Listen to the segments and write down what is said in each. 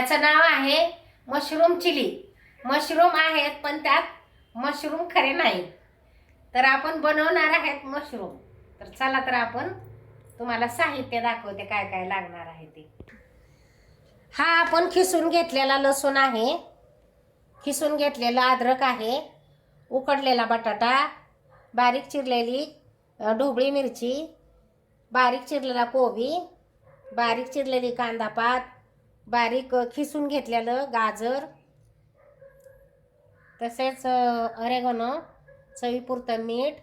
याचं नाव आहे mushroom chilli. Mushroom आहेत पण त्यात मशरूम खरे नाही, तर आपण बनवणार आहेत मशरूम। तर चला तर आपण तुम्हाला साहित्य दाखवते काय काय लागणार आहे ते। हा आपण खिसून घेतलेला लसूण आहे, खिसून घेतलेला अद्रक आहे, उकडलेला बटाटा, बारीक चिरलेली ढोबळी मिरची, बारीक चिरलेला कोबी, बारीक चिरलेली कांदा पात, बारीक खिसून घेतलेलं गाजर, तसेच ऑरेगॅनो, चवीपुरतं मीठ,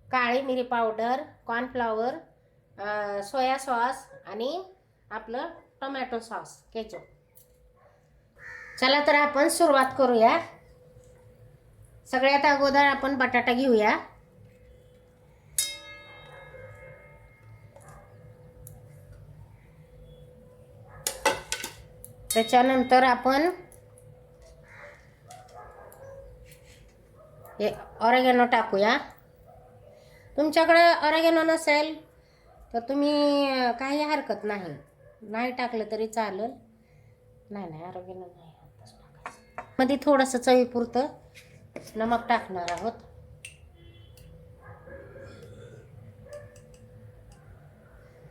काळी मिरी पावडर, कॉर्नफ्लॉवर, सोया सॉस आणि आपलं टोमॅटो सॉस केचप। चला तर आपण सुरुवात करूया। सगळ्यात अगोदर आपण बटाटा घेऊया। त्याच्यानंतर आपण हे ऑरेगॅनो टाकूया। तुमच्याकडे ऑरेगॅनो नसेल तर तुम्ही काही हरकत नाही, नाही टाकलं तरी चालेल। नाही ऑरेगॅनो नाही टाकायचं। मध्ये थोडंसं चवीपुरतं नमक टाकणार आहोत।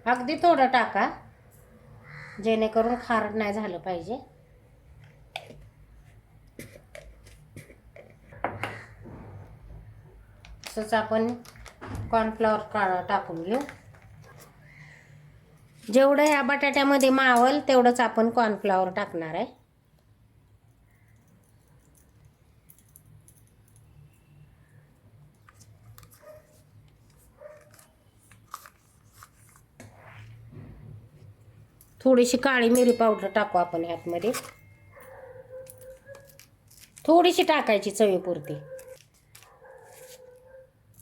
अगदी थोडं टाका, जेणेकरून खारट नाही झालं पाहिजे। तसंच आपण कॉर्नफ्लॉवर टाकून घेऊ। जेवढं या बटाट्यामध्ये मावल तेवढंच आपण कॉर्नफ्लॉवर टाकणार आहे। थोडीशी काळी मिरी पावडर टाकू आपण ह्यातमध्ये, थोडीशी टाकायची चवीपुरती,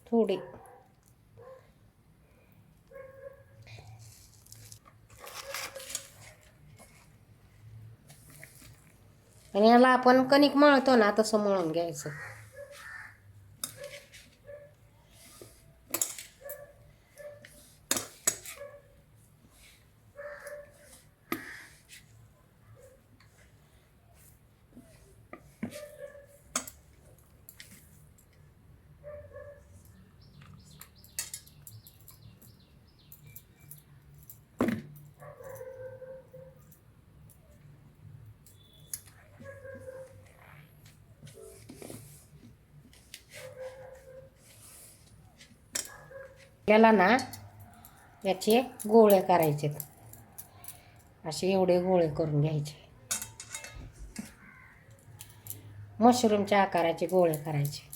थोडी। आणि याला आपण कणिक मळतो ना तसं मळून घ्यायचं। आपल्याला ना याचे गोळे करायचे, असे एवढे गोळे करून घ्यायचे। मशरूमच्या आकाराचे गोळे करायचे।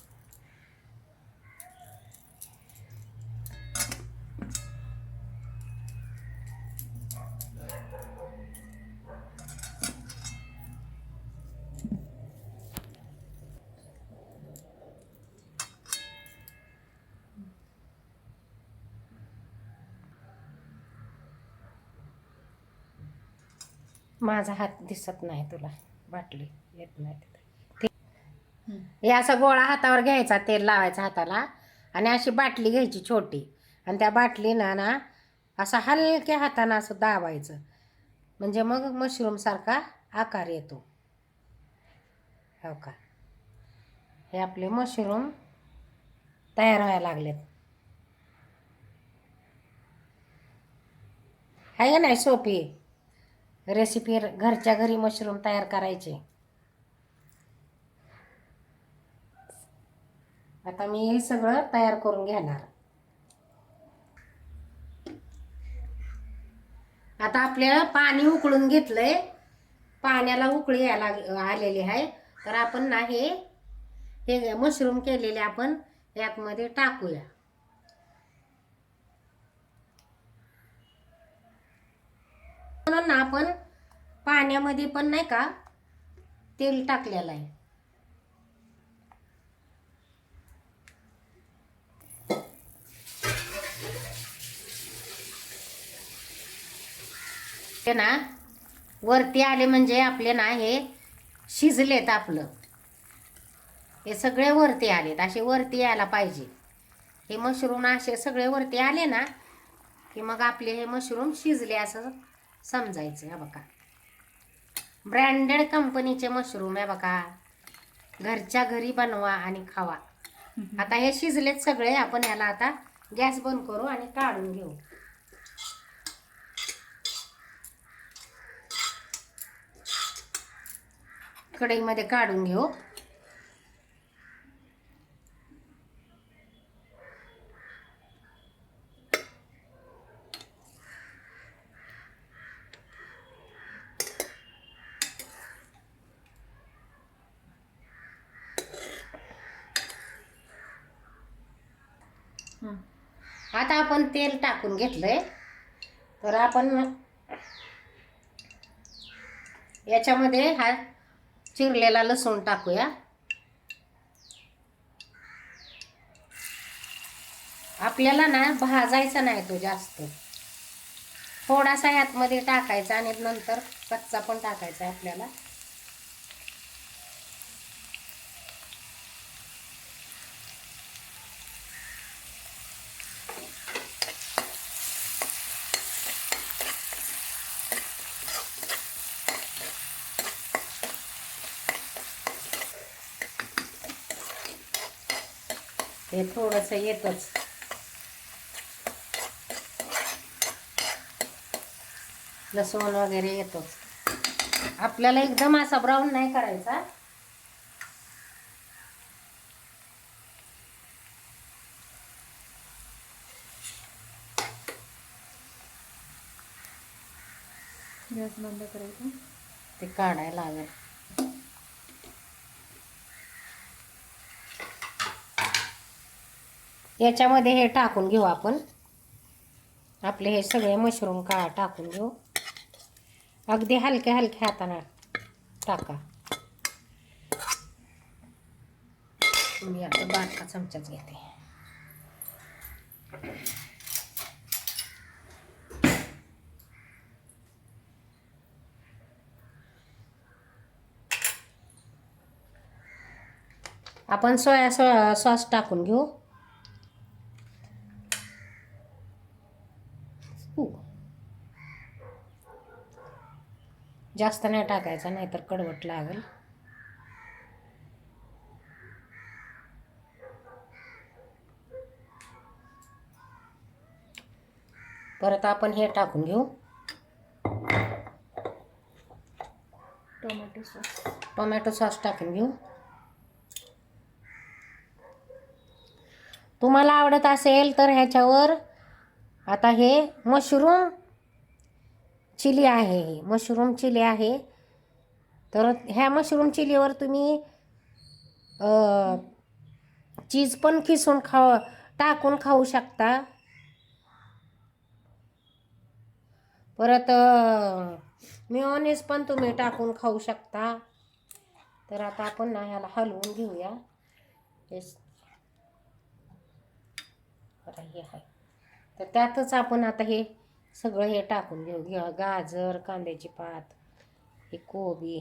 माझा हात दिसत नाही तुला, बाटली येत नाही तिथे। हे असा गोळा हातावर घ्यायचा, तेल लावायचं हाताला आणि अशी बाटली घ्यायची छोटी, आणि त्या बाटलीना ना असा हलक्या हाताने असं दाबायचं, म्हणजे मग मशरूम सारखा आकार येतो। हो का, हे आपले मशरूम तयार व्हायला लागलेत। आहे का नाही सोपी रेसिपी, घरच्या घरी मशरूम तयार करायचे। आता मी हे सगळं तयार करून घेणार। आता आपल्याला पाणी उकळून घेतलंय, पाण्याला उकळी यायला आलेली आहे। तर आपण ना हे मशरूम केलेले आपण यातमध्ये टाकूया। म्हणून ना आपण पाण्यामध्ये पण नाही का तेल टाकलेलं आहे। ते ना वरती आले म्हणजे आपले ना हे शिजलेत, आपलं हे सगळे वरती आलेत, असे वरती यायला पाहिजे। हे मशरूम असे सगळे वरती आले ना की मग आपले हे मशरूम शिजले असं समजायचं। हे बघा, ब्रँडेड कंपनीचे मशरूम आहे बघा. घरच्या घरी बनवा आणि खावा. आता हे शिजलेत सगळे. आपण याला आता गॅस बंद करू आणि काढून घेऊ. कढईमध्ये काढून घेऊ. आता आपण तेल टाकून घेतलंय. तर आपण याच्यामध्ये हा चिरलेला लसूण टाकूया. आपल्याला ना भाजायचा नाही तो जास्त. थोडासा ह्यातमध्ये टाकायचा आणि नंतर कच्चा पण टाकायचा आपल्याला. हे थोडंसं येतच. लसूण वगैरे येतोच. आपल्याला एकदम असा ब्राऊन नाही करायचा. गॅस बंद करायचं. ते काढायला लागेल. याच्यामध्ये हे टाकून घेऊ आपण. आपले हे सगळे मशरूम टाकून घेऊ. अगदी हलक्या हलक्या हाताने टाका. मी आता बारका चमचाच घेते. आपण सोया सॉस टाकून घेऊ. जास्त नाही टाकायचा, नाहीतर कडवट लागेल. परत आपण हे टाकून घेऊ टोमॅटो सॉस टाकून घेऊ. तुम्हाला आवडत असेल तर ह्याच्यावर आता हे मशरूम चिली आहे. मशरूम चिली आहे. तर ह्या मशरूम चिलीवर तुम्ही चीज पण किसून टाकून खाऊ शकता. परत मेयोनीज पण तुम्ही टाकून खाऊ शकता. तर आता आपण ना ह्याला हलवून घेऊया. हे आहे. तर त्यातच आपण आता हे सगळं हे टाकून घेऊ. गाजर, कांद्याची पात, हे कोबी,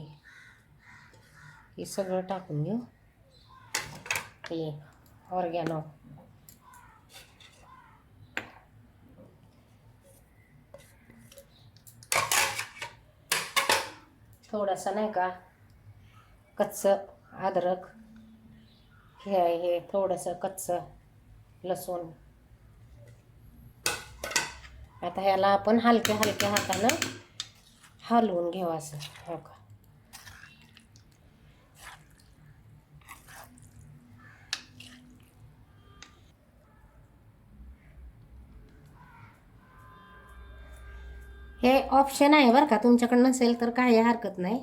हे सगळं टाकून घेऊ. हे ऑर्गॅनो, थोडासा नाही का कच्चं अद्रक, हे थोडंसं कच्चं लसूण. आता ह्याला आपण हलक्या हलक्या हातानं हलवून घेऊ असं. हो का. हे ऑप्शन आहे बरं का. तुमच्याकडे नसेल तर काही हरकत नाही,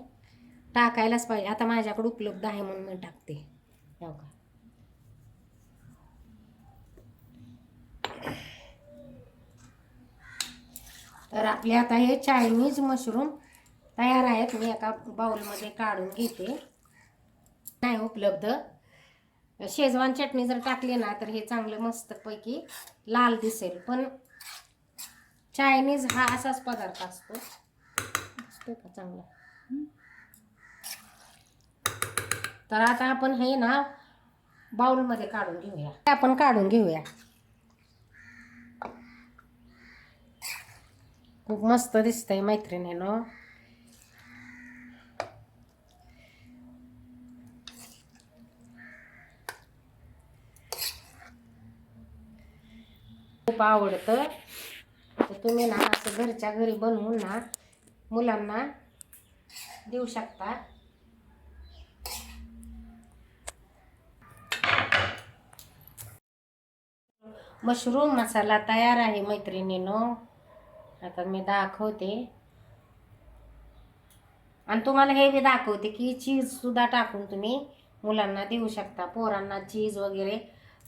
टाकायलाच पाहिजे. आता माझ्याकडे उपलब्ध आहे म्हणून मी टाकते. हो का. तर आपले आता हे चायनीज मशरूम तयार आहेत. मी एका बाउलमध्ये काढून घेते. नाही उपलब्ध, शेजवान चटणी जर टाकली ना तर हे चांगलं मस्तपैकी लाल दिसेल. पण चायनीज हा असाच पदार्थ असतो. दिसतोय का चांगला. तर आता आपण हे ना बाउलमध्ये काढून घेऊया. आपण काढून घेऊया. खूप मस्त दिसतंय मैत्रिणींनो. आवडतं. तर तुम्ही ना असं घरच्या घरी बनवून ना मुलांना देऊ शकता. मशरूम मसाला तयार आहे मैत्रिणींनो. आता मी दाखवते आणि तुम्हाला हे बी दाखवते की चीज सुद्धा टाकून तुम्ही मुलांना देऊ शकता. पोरांना चीज वगैरे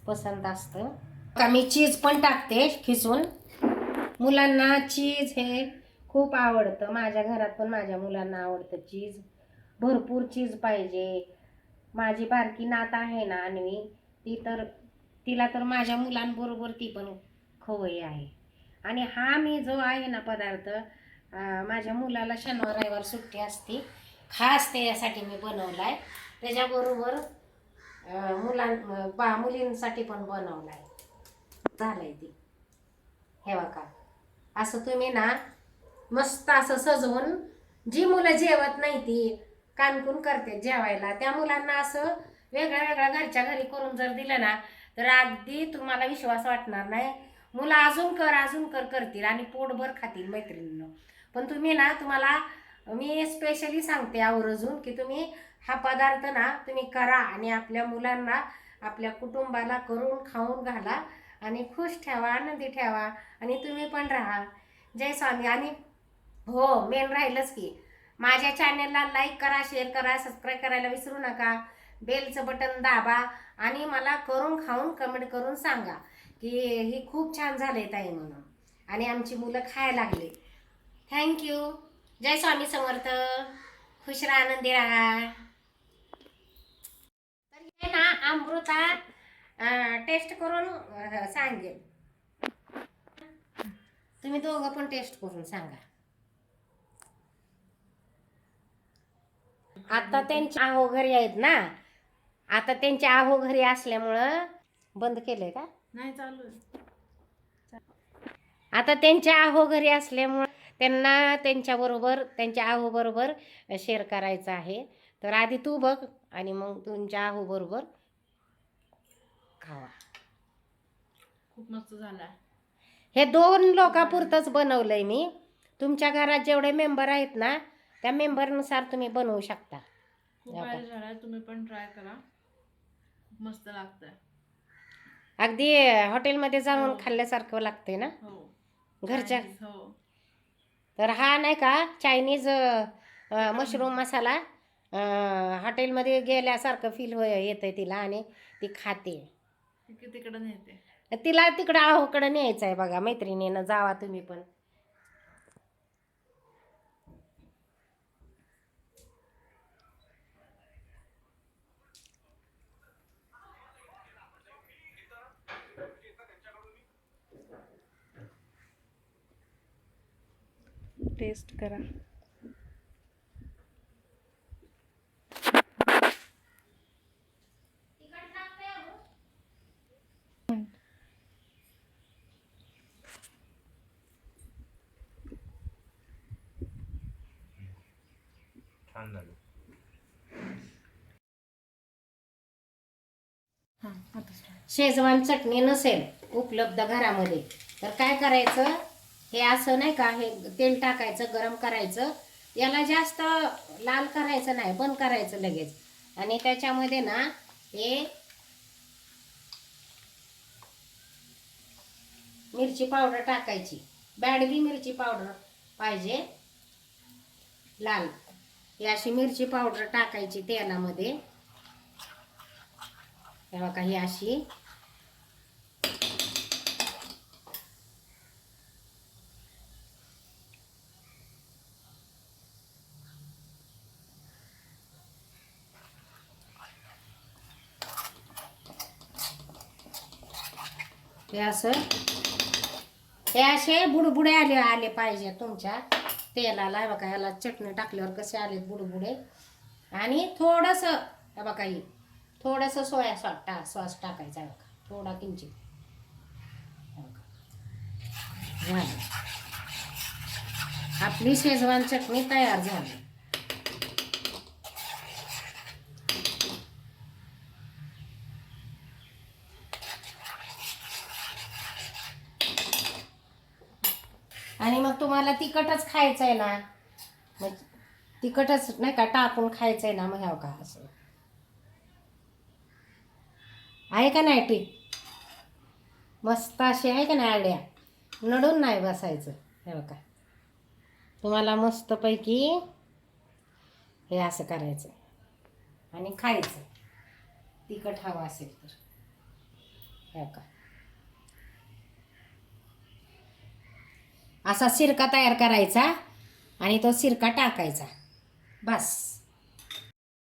पसंत असतं. का मी चीज पण टाकते खिसून. मुलांना चीज हे खूप आवडतं. माझ्या घरात पण माझ्या मुलांना आवडतं चीज. भरपूर चीज पाहिजे. माझी बारकी नात आहे ना अन्वी, तिला तर माझ्या मुलांबरोबर ती पण खवय्ये आहे. आणि हा मी जो आहे ना पदार्थ माझ्या मुलाला शनिवार रविवार सुट्टी असते, खास त्यासाठी मी बनवलाय. त्याच्याबरोबर मुलींसाठी पण बनवलाय. झालंय ती हे बघा. असं तुम्ही ना मस्त असं सजवून, जी मुलं जेवत नाही ती कानकून करते जेवायला, त्या मुलांना असं वेगळ्या वेगळ्या घरच्या घरी करून जर दिलं ना तर अगदी तुम्हाला विश्वास वाटणार नाही. मुलं अजून कर करतील आणि पोटभर खातील मैत्रिणींनो. पण तुम्ही ना, तुम्हाला मी स्पेशली सांगते आवर्जून की तुम्ही हा पदार्थ ना तुम्ही करा आणि आपल्या मुलांना, आपल्या कुटुंबाला करून खाऊन घाला आणि खुश ठेवा, आनंदी ठेवा आणि तुम्ही पण राहा. जय स्वामी. आणि हो, मेन राहिलंच की माझ्या चॅनलला लाईक करा, शेअर करा, सबस्क्राईब करायला विसरू नका. बेलचं बटन दाबा आणि मला करून खाऊन कमेंट करून सांगा की ही खूप छान झाले ताई म्हणून, आणि आमची मुलं खायला लागले. थँक्यू. जय स्वामी समर्थ. खुश राहा, आनंदी राहा. तर हे ना अमृता टेस्ट करून सांगेल. तुम्ही दोघं पण टेस्ट करून सांगा. आता त्यांची आहो घरी आहेत ना, आता त्यांच्या आहो घरी असल्यामुळं बंद केलंय का? नाही, चालू आहे. आता त्यांच्या आहो घरी असल्यामुळं त्यांना त्यांच्या आहो बरोबर शेअर करायचं आहे. तर आधी तू बघ आणि मग तुमच्या आहो बरोबर खावा. खूप मस्त झाला. हे 2 लोकांपुरतंच बनवलंय मी. तुमच्या घरात जेवढे मेंबर आहेत ना त्या मेंबरनुसार तुम्ही बनवू शकता. खूप भारी झालाय, तुम्ही पण ट्राय करा. खूप मस्त लागतंय. अगदी हॉटेलमध्ये जाऊन हो. खाल्ल्यासारखं लागतंय ना हो, घरच्या. Chinese, हो. तर हा नाही का चायनीज मशरूम मसाला हॉटेलमध्ये गेल्यासारखं फील येतंय तिला आणि ती खाते. तिकडं नेते. तिला तिकडं आहोकडं न्यायचं आहे बघा मैत्रिणीनं. जावा तुम्ही पण. टेस्ट करा. छान झालं. शेजवान चटणी नसेल उपलब्ध घरामध्ये तर काय करायचं, हे असं नाही का, हे तेल टाकायचं, गरम करायचं. याला जास्त लाल करायचं नाही, बंद करायचं लगेच. आणि त्याच्यामध्ये ना हे मिरची पावडर टाकायची. बॅडगी मिरची पावडर पाहिजे, लाल. ही अशी मिरची पावडर टाकायची तेलामध्ये. हे बघा ही अशी. हे असे बुडबुडे आले पाहिजे तुमच्या तेलाला. हे बघा याला चटणी टाकल्यावर कसे आलेत बुडबुडे. आणि थोडंसं हे बघा ही थोडंसं सोया सॉस टाकायचा आहे बघा, थोडा किंचित. झाली आपली शेजवान चटणी तयार झाली. तुम्हाला तिखटच खायचं आहे ना, मग तिखटच नाही का टाकून खायचं आहे ना, मग ह्याव का असं आहे का नाही ट्रिक? मस्त अशी आहे का नाही आयडिया? नडून नाही बसायचं. हे बघा, तुम्हाला मस्तपैकी हे असं करायचं आणि खायचं, तिखट हवं असेल तर. हे बघा, असा सिरका तयार करायचा आणि तो सिरका टाकायचा, बस.